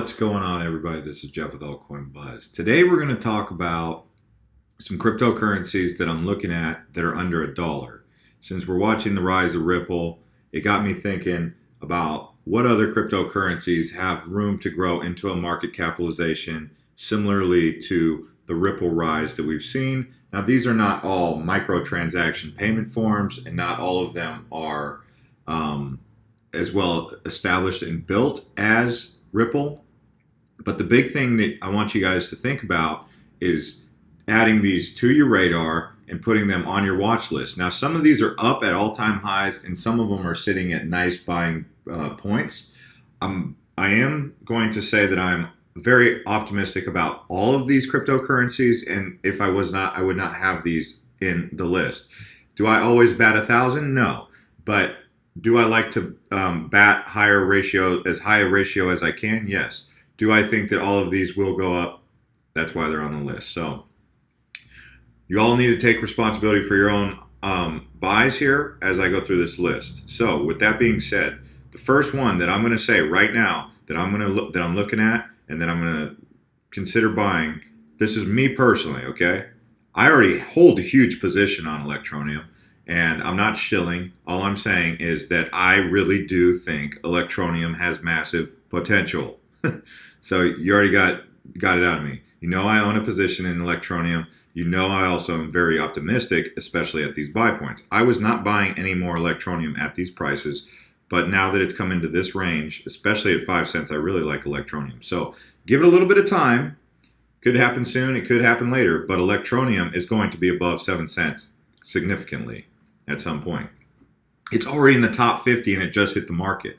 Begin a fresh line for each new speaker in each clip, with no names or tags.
What's going on, everybody? This is Jeff with Altcoin Buzz. Today we're going to talk about some cryptocurrencies that I'm looking at that are under $1. Since we're watching the rise of Ripple, it got me thinking about what other cryptocurrencies have room to grow into a market capitalization similarly to the Ripple rise that we've seen. Now, these are not all microtransaction payment forms, and not all of them are as well established and built as Ripple. But the big thing that I want you guys to think about is adding these to your radar and putting them on your watch list. Now, some of these are up at all-time highs, and some of them are sitting at nice buying points. I am going to say that I'm very optimistic about all of these cryptocurrencies, and if I was not, I would not have these in the list. Do I always bat 1,000? No. But do I like to bat as high a ratio as I can? Yes. Do I think that all of these will go up? That's why they're on the list. So you all need to take responsibility for your own buys here as I go through this list. So with that being said, the first one that I'm going to say right now that I'm looking at and that I'm going to consider buying, this is me personally, okay? I already hold a huge position on Electroneum, and I'm not shilling. All I'm saying is that I really do think Electroneum has massive potential. So you already got it out of me. You know I own a position in Electroneum. You know I also am very optimistic, especially at these buy points. I was not buying any more Electroneum at these prices, but now that it's come into this range, especially at 5 cents, I really like Electroneum. So give it a little bit of time. Could happen soon, it could happen later, but Electroneum is going to be above 7 cents significantly at some point. It's already in the top 50 and it just hit the market.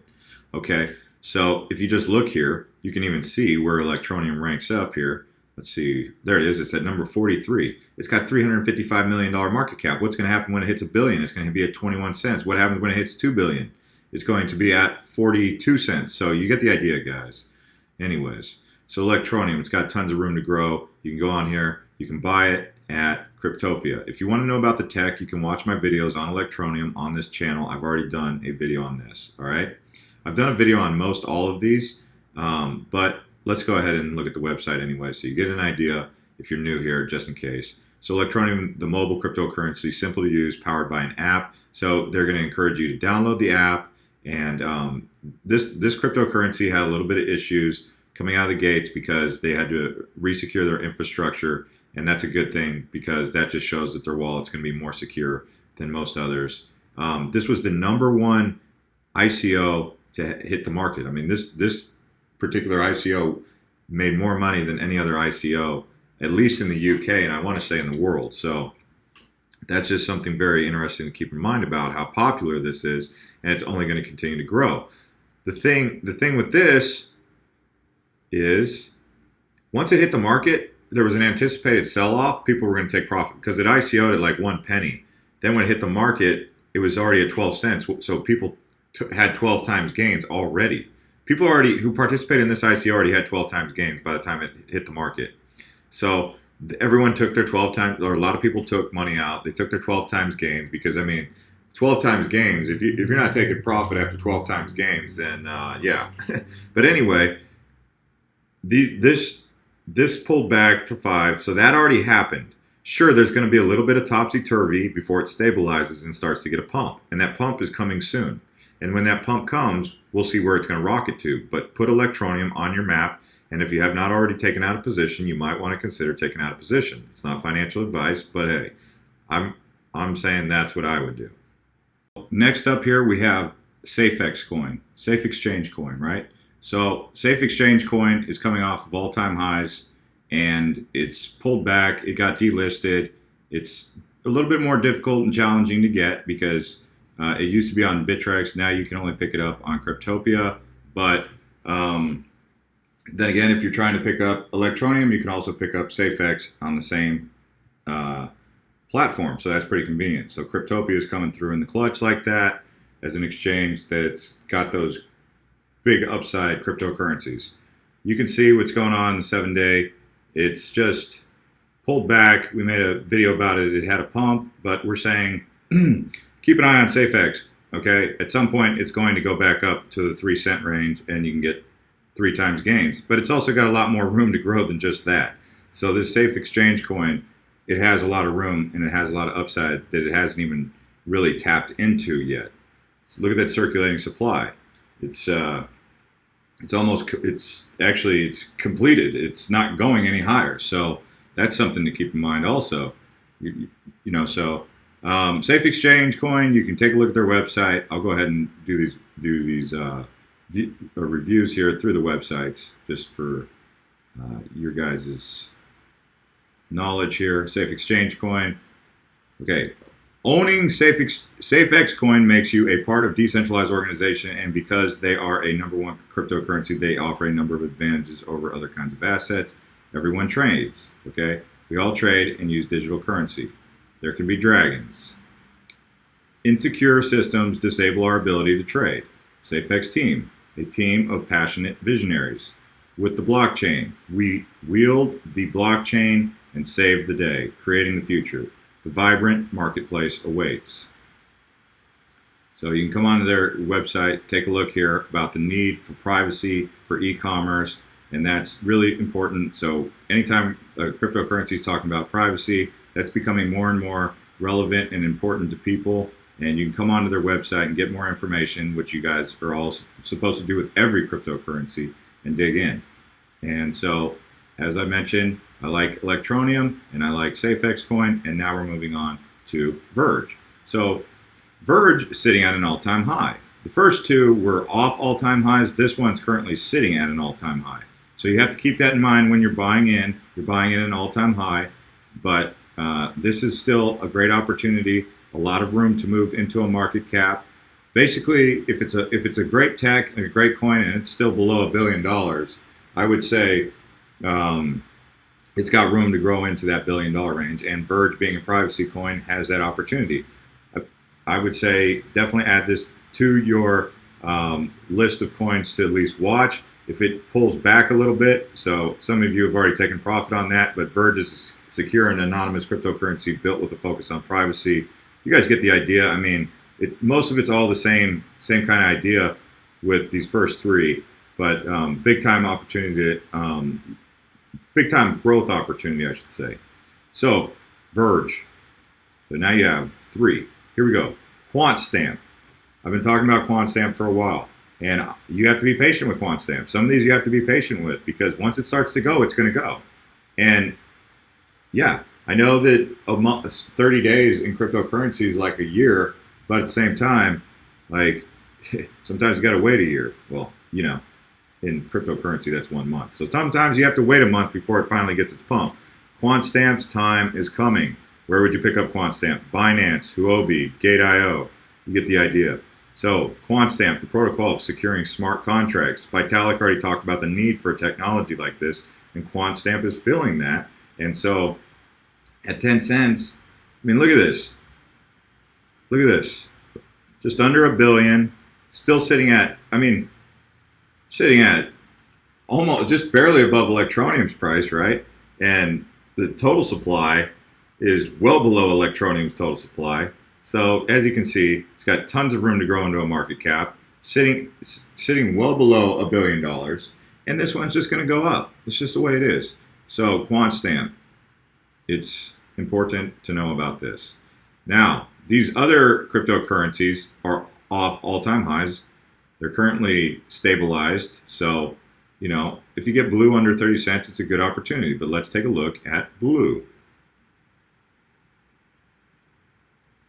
Okay, so if you just look here, you can even see where Electroneum ranks up here. Let's see, there it is, it's at number 43. It's got $355 million market cap. What's going to happen when it hits $1 billion? It's going to be at 21 cents. What happens when it hits $2 billion? It's going to be at 42 cents. So you get the idea, guys. Anyways, so Electroneum, it's got tons of room to grow. You can go on here, you can buy it at Cryptopia. If you want to know about the tech, you can watch my videos on Electroneum on this channel. I've already done a video on this, all right? I've done a video on most all of these, but let's go ahead and look at the website anyway so you get an idea if you're new here, just in case. So Electroneum, the mobile cryptocurrency, simple to use, powered by an app. So they're going to encourage you to download the app, and this cryptocurrency had a little bit of issues coming out of the gates because they had to resecure their infrastructure, and that's a good thing because that just shows that their wallet's going to be more secure than most others. This was the #1 ICO to hit the market. I mean, this particular ICO made more money than any other ICO, at least in the UK, and I want to say in the world. So that's just something very interesting to keep in mind about how popular this is, and it's only going to continue to grow. The thing with this is once it hit the market, there was an anticipated sell-off. People were going to take profit because it ICO'd at like 1 penny. Then when it hit the market, it was already at 12 cents. So people had 12 times gains already. People who participated in this ICO already had 12 times gains by the time it hit the market. So everyone took their 12 times, or a lot of people took money out. They took their 12 times gains because, I mean, 12 times gains, if you're not taking profit after 12 times gains, then yeah. But anyway, this pulled back to 5, so that already happened. Sure, there's going to be a little bit of topsy-turvy before it stabilizes and starts to get a pump, and that pump is coming soon. And when that pump comes, we'll see where it's going to rocket to. But put Electroneum on your map, and if you have not already taken out a position, you might want to consider taking out a position. It's not financial advice, but hey, I'm saying that's what I would do. Next up here, we have SafeX coin, Safe Exchange coin, right? So Safe Exchange coin is coming off of all-time highs, and it's pulled back. It got delisted. It's a little bit more difficult and challenging to get because it used to be on Bittrex. Now you can only pick it up on Cryptopia. But then again, if you're trying to pick up Electroneum, you can also pick up SafeX on the same platform. So that's pretty convenient. So Cryptopia is coming through in the clutch like that as an exchange that's got those big upside cryptocurrencies. You can see what's going on in the 7-day. It's just pulled back. We made a video about it. It had a pump, but we're saying keep an eye on SafeX. Okay, at some point it's going to go back up to the 3 cent range, and you can get 3 times gains. But it's also got a lot more room to grow than just that. So this Safe Exchange coin, it has a lot of room and it has a lot of upside that it hasn't even really tapped into yet. So look at that circulating supply. It's completed. It's not going any higher. So that's something to keep in mind also. Safe Exchange coin, you can take a look at their website. I'll go ahead and do these reviews here through the websites just for your guys' knowledge here. Safe Exchange coin. Okay. Owning SafeX coin makes you a part of decentralized organization, and because they are a #1 cryptocurrency, they offer a number of advantages over other kinds of assets. Everyone trades, okay? We all trade and use digital currency. There can be dragons. Insecure systems disable our ability to trade. SafeX team, a team of passionate visionaries. With the blockchain, we wield the blockchain and save the day, creating the future. The vibrant marketplace awaits. So you can come onto their website, take a look here about the need for privacy for e-commerce, and that's really important. So anytime cryptocurrency is talking about privacy, that's becoming more and more relevant and important to people. And you can come onto their website and get more information, which you guys are all supposed to do with every cryptocurrency, and dig in. And so, as I mentioned, I like Electroneum and I like SafeX coin, and now we're moving on to Verge. So Verge is sitting at an all-time high. The first two were off all-time highs. This one's currently sitting at an all-time high. So you have to keep that in mind when you're buying in. You're buying in an all-time high, but this is still a great opportunity. A lot of room to move into a market cap. Basically, if it's a great tech and a great coin and it's still below $1 billion, I would say it's got room to grow into that $1 billion range. And Verge, being a privacy coin, has that opportunity. I would say definitely add this to your list of coins to at least watch. If it pulls back a little bit, so some of you have already taken profit on that, but Verge is secure and anonymous cryptocurrency built with a focus on privacy. You guys get the idea. I mean, most of it's all the same kind of idea with these first three, but big time opportunity, big time growth opportunity, I should say. So Verge. So now you have 3. Here we go. QuantStamp. I've been talking about QuantStamp for a while, and you have to be patient with QuantStamp. Some of these you have to be patient with because once it starts to go, it's going to go. And yeah, I know that 30 days in cryptocurrency is like a year, but at the same time, like sometimes you got to wait a year. Well, in cryptocurrency, that's 1 month. So sometimes you have to wait a month before it finally gets its pump. QuantStamp's time is coming. Where would you pick up QuantStamp? Binance, Huobi, Gate.io. You get the idea. So QuantStamp, the protocol of securing smart contracts. Vitalik already talked about the need for a technology like this, and QuantStamp is filling that. And so at 10 cents, I mean, look at this. Look at this. Just under $1 billion, still sitting at almost just barely above Electroneum's price, right? And the total supply is well below Electroneum's total supply. So as you can see, it's got tons of room to grow into a market cap, sitting well below $1 billion. And this one's just going to go up. It's just the way it is. So QuantStamp, it's important to know about this. Now, these other cryptocurrencies are off all-time highs. They're currently stabilized. So, if you get Blue under 30 cents, it's a good opportunity. But let's take a look at Blue.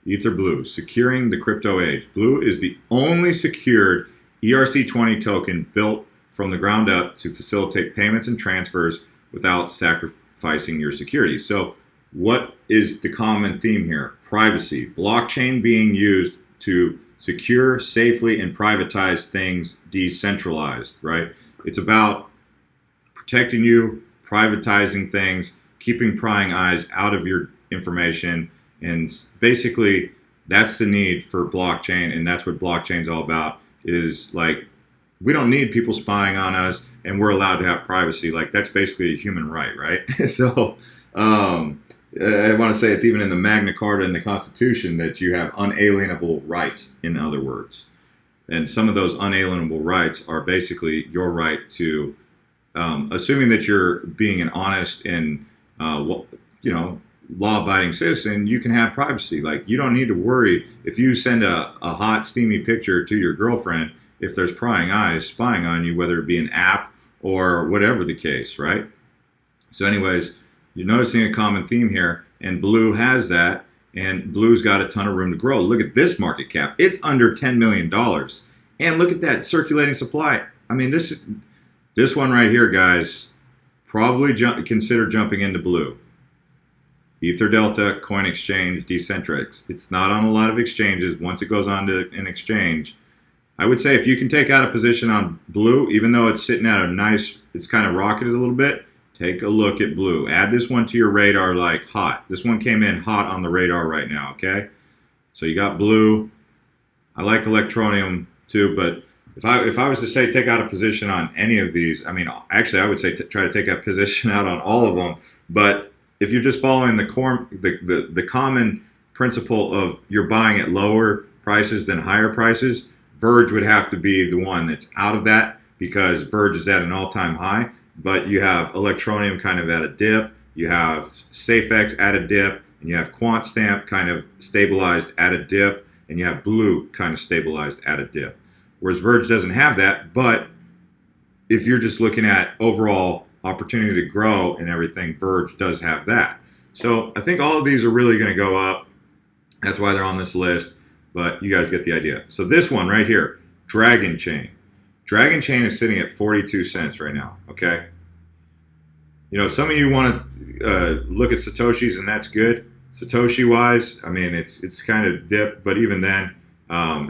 Ether Blue, securing the crypto age. Blue is the only secured ERC20 token built from the ground up to facilitate payments and transfers without sacrificing your security. So what is the common theme here? Privacy. Blockchain being used to secure, safely, and privatize things decentralized, right? It's about protecting you, privatizing things, keeping prying eyes out of your information. And basically, that's the need for blockchain, and that's what blockchain's all about, is like, we don't need people spying on us, and we're allowed to have privacy. Like, that's basically a human right, right? So, I want to say it's even in the Magna Carta and the Constitution that you have unalienable rights, in other words. And some of those unalienable rights are basically your right to, assuming that you're being an honest and, law-abiding citizen, you can have privacy. Like, you don't need to worry if you send a hot, steamy picture to your girlfriend if there's prying eyes spying on you, whether it be an app or whatever the case, right? So anyways, you're noticing a common theme here, and Blue has that, and Blue's got a ton of room to grow. Look at this market cap. It's under $10 million. And look at that circulating supply. I mean, this one right here, guys, probably consider jumping into Blue. Ether Delta, Coin Exchange, Decentrix. It's not on a lot of exchanges. Once it goes on to an exchange, I would say if you can take out a position on Blue, even though it's sitting at a nice, it's kind of rocketed a little bit, take a look at Blue. Add this one to your radar like hot. This one came in hot on the radar right now, okay? So you got Blue. I like Electroneum too, but if I was to say take out a position on any of these, I mean, actually I would say try to take a position out on all of them, but if you're just following the common principle of you're buying at lower prices than higher prices, Verge would have to be the one that's out of that because Verge is at an all-time high. But you have Electroneum kind of at a dip, you have SafeX at a dip, and you have QuantStamp kind of stabilized at a dip, and you have Blue kind of stabilized at a dip. Whereas Verge doesn't have that, but if you're just looking at overall opportunity to grow and everything, Verge does have that. So I think all of these are really going to go up. That's why they're on this list, but you guys get the idea. So this one right here, Dragon Chain. Dragon Chain is sitting at 42 cents right now, okay? You know, some of you want to look at Satoshis, and that's good. Satoshi-wise, I mean, it's kind of dipped, but even then,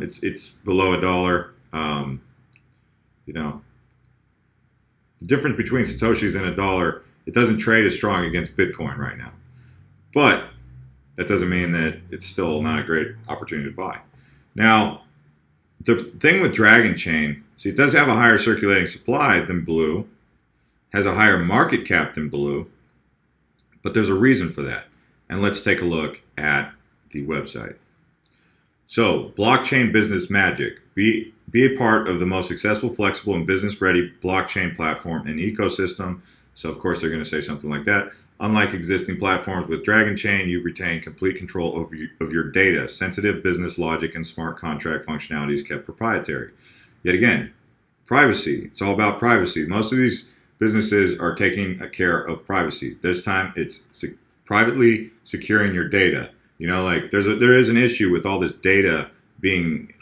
it's below $1. You know, the difference between Satoshis and $1, it doesn't trade as strong against Bitcoin right now. But that doesn't mean that it's still not a great opportunity to buy. Now, the thing with Dragon Chain, see, it does have a higher circulating supply than Blue, has a higher market cap than Blue, but there's a reason for that. And let's take a look at the website. So, blockchain business magic. Be a part of the most successful, flexible, and business-ready blockchain platform and ecosystem. So, of course, they're going to say something like that. Unlike existing platforms with Dragon Chain, you retain complete control of your data. Sensitive business logic and smart contract functionality is kept proprietary. Yet again, privacy. It's all about privacy. Most of these businesses are taking care of privacy. This time, it's privately securing your data. You know, like there is an issue with all this data being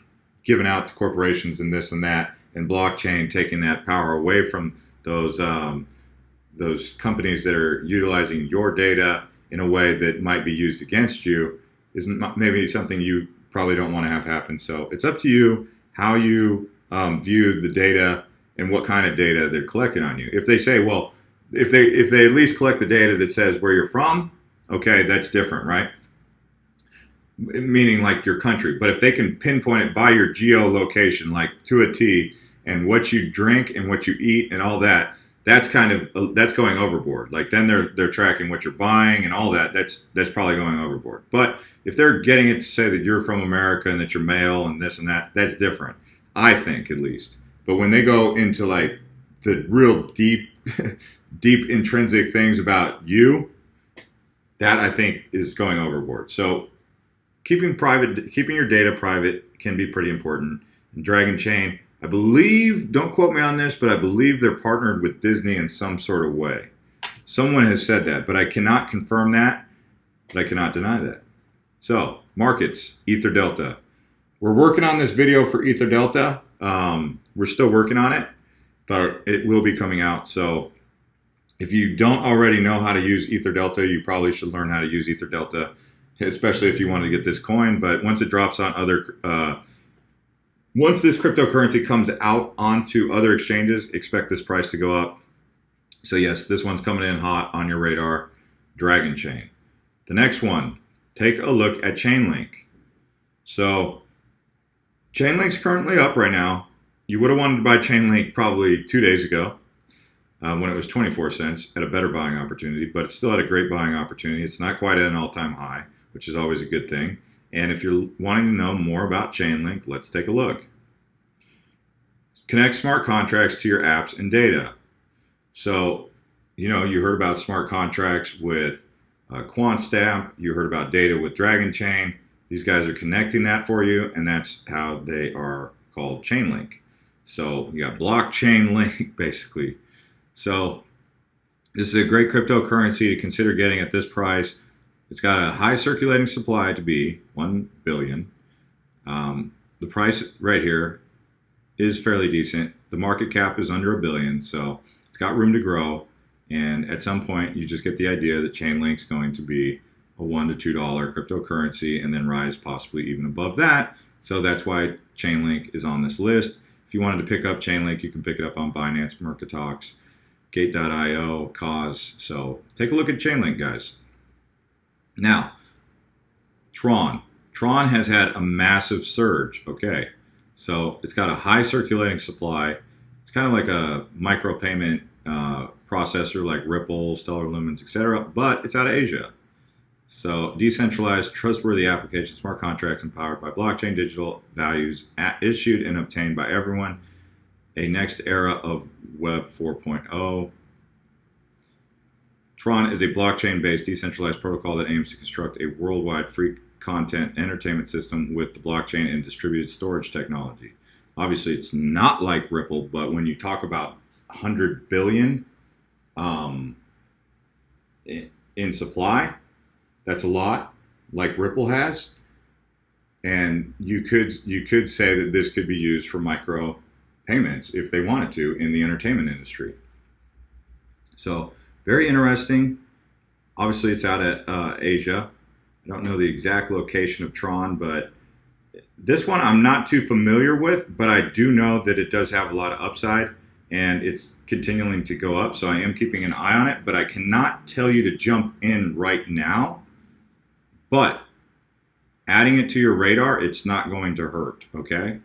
given out to corporations and this and that, and blockchain taking that power away from those companies that are utilizing your data in a way that might be used against you is maybe something you probably don't want to have happen. So it's up to you how you view the data and what kind of data they're collecting on you. If they say, well, if they at least collect the data that says where you're from, okay, that's different, right? Meaning like your country. But if they can pinpoint it by your geolocation, like to a T, and what you drink and what you eat and all that, that's going overboard. Like then they're tracking what you're buying and all that. That's probably going overboard. But if they're getting it to say that you're from America and that you're male and this and that, that's different. I think, at least. But when they go into like the real deep intrinsic things about you, that I think is going overboard. So keeping your data private can be pretty important. And Dragon Chain, I believe, don't quote me on this, but I believe they're partnered with Disney in some sort of way. Someone has said that, but I cannot confirm that, but I cannot deny that. So, markets, Ether Delta. We're working on this video for Ether Delta. We're still working on it, but it will be coming out. So if you don't already know how to use Ether Delta, you probably should learn how to use Ether Delta, especially if you want to get this coin. But once it drops on once this cryptocurrency comes out onto other exchanges, expect this price to go up. So yes, this one's coming in hot on your radar, Dragon Chain. The next one, take a look at Chainlink. So Chainlink's currently up right now. You would have wanted to buy Chainlink probably 2 days ago when it was 24 cents at a better buying opportunity, but it's still at a great buying opportunity. It's not quite at an all-time high, which is always a good thing. And if you're wanting to know more about Chainlink, let's take a look. connect smart contracts to your apps and data. So, you heard about smart contracts with QuantStamp. You heard about data with Dragon Chain. These guys are connecting that for you, and that's how they are called Chainlink. So you got blockchain link, basically. So this is a great cryptocurrency to consider getting at this price. It's got a high circulating supply to be 1 billion. The price right here is fairly decent. The market cap is under $1 billion, so it's got room to grow. And at some point, you just get the idea that Chainlink's going to be a $1 to $2 cryptocurrency and then rise possibly even above that. So that's why Chainlink is on this list. If you wanted to pick up Chainlink, you can pick it up on Binance, Mercatox, Gate.io, Cause. So take a look at Chainlink, guys. Now, Tron. Tron has had a massive surge, okay? So it's got a high circulating supply. It's kind of like a micropayment processor like Ripple, Stellar Lumens, etc., but it's out of Asia. So decentralized, trustworthy applications, smart contracts empowered by blockchain, digital values issued and obtained by everyone. A next era of Web 4.0. Tron is a blockchain-based decentralized protocol that aims to construct a worldwide free content entertainment system with the blockchain and distributed storage technology. Obviously, it's not like Ripple, but when you talk about 100 billion in supply, that's a lot, like Ripple has. And you could say that this could be used for micro payments if they wanted to in the entertainment industry. So very interesting. Obviously, it's out of Asia. I don't know the exact location of Tron, but this one I'm not too familiar with, but I do know that it does have a lot of upside and it's continuing to go up. So I am keeping an eye on it, but I cannot tell you to jump in right now. But adding it to your radar, it's not going to hurt, okay?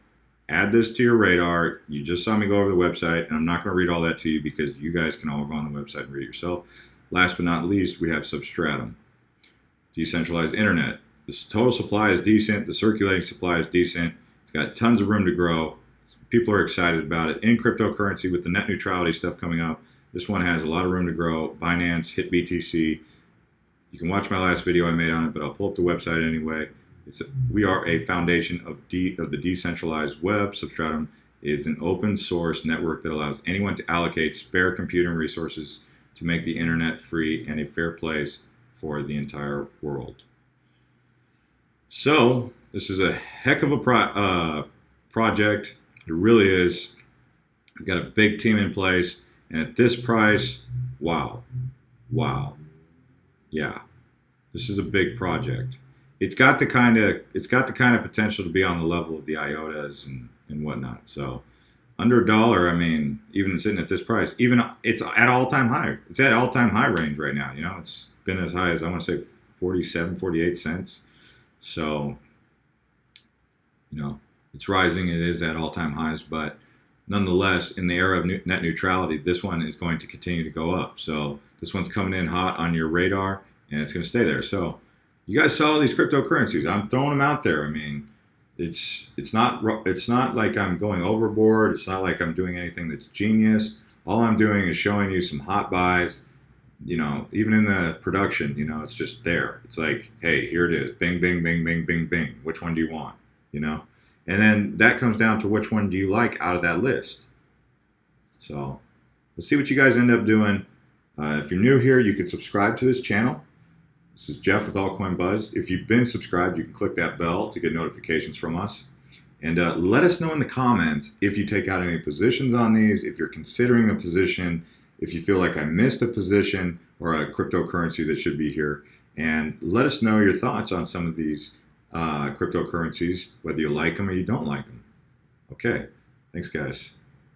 Add this to your radar. You just saw me go over the website, and I'm not going to read all that to you because you guys can all go on the website and read it yourself. Last but not least, we have Substratum. Decentralized internet. The total supply is decent. The circulating supply is decent. It's got tons of room to grow. People are excited about it. In cryptocurrency, with the net neutrality stuff coming up, this one has a lot of room to grow. Binance, hit BTC. You can watch my last video I made on it, but I'll pull up the website anyway. We are a foundation of the decentralized web. Substratum is an open source network that allows anyone to allocate spare computing resources to make the internet free and a fair place for the entire world. So this is a heck of a project. It really is. We've got a big team in place, and at this price, wow. Yeah, this is a big project. It's got the kind of potential to be on the level of the IOTAs and whatnot. So under $1, I mean, even sitting at this price, even it's at all-time high. It's at all-time high range right now. It's been as high as, I want to say, 47, 48 cents. So, it's rising. It is at all-time highs, but nonetheless, in the era of net neutrality, this one is going to continue to go up. So this one's coming in hot on your radar, and it's going to stay there. So you guys saw these cryptocurrencies. I'm throwing them out there. I mean, it's not like I'm going overboard. It's not like I'm doing anything that's genius. All I'm doing is showing you some hot buys. Even in the production, it's just there. It's like, hey, here it is. Bing, bing, bing, bing, bing, bing. Which one do you want? And then that comes down to which one do you like out of that list. So let's see what you guys end up doing. If you're new here, you can subscribe to this channel. This is Jeff with Altcoin Buzz. If you've been subscribed, you can click that bell to get notifications from us. And let us know in the comments if you take out any positions on these, if you're considering a position, if you feel like I missed a position or a cryptocurrency that should be here. And let us know your thoughts on some of these cryptocurrencies, whether you like them or you don't like them. Okay, thanks guys.